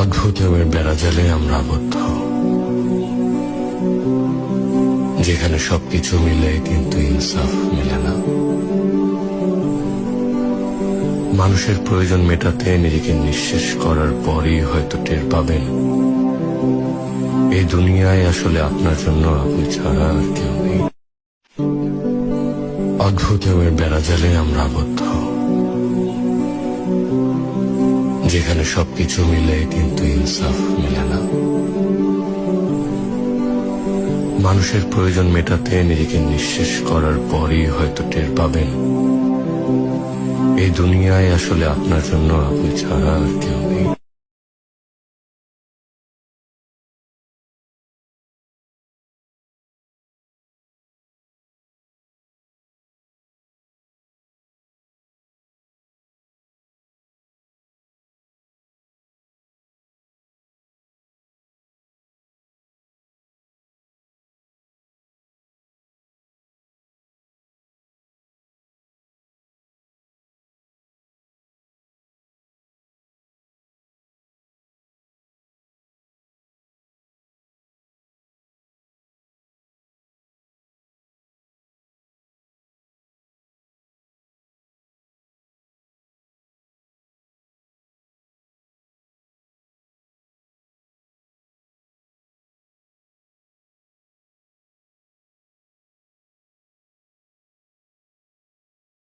অদ্ভুত নিয়মের বেড়াজালে আমরা আবদ্ধ, যেখানে সবকিছু মিলে কিন্তু ইনসাফ মেলে না। মানুষের প্রয়োজন মেটাতে নিজেকে নিঃশেষ করার পরই হয়তো টের পাবেন এই দুনিয়ায় আসলে আপনার জন্য আপনি ছাড়া আর কেউ নেই। অদ্ভুত নিয়মের বেড়াজালে আমরা আবদ্ধ, যেখানে সবকিছু মিলে কিন্তু ইনসাফ মেলে না। মানুষের প্রয়োজন মেটাতে নিজেকে নিঃশেষ করার পরই হয়তো টের পাবেন এই দুনিয়ায় আসলে আপনার জন্য আপনি ছাড়া আর কেউ নেই।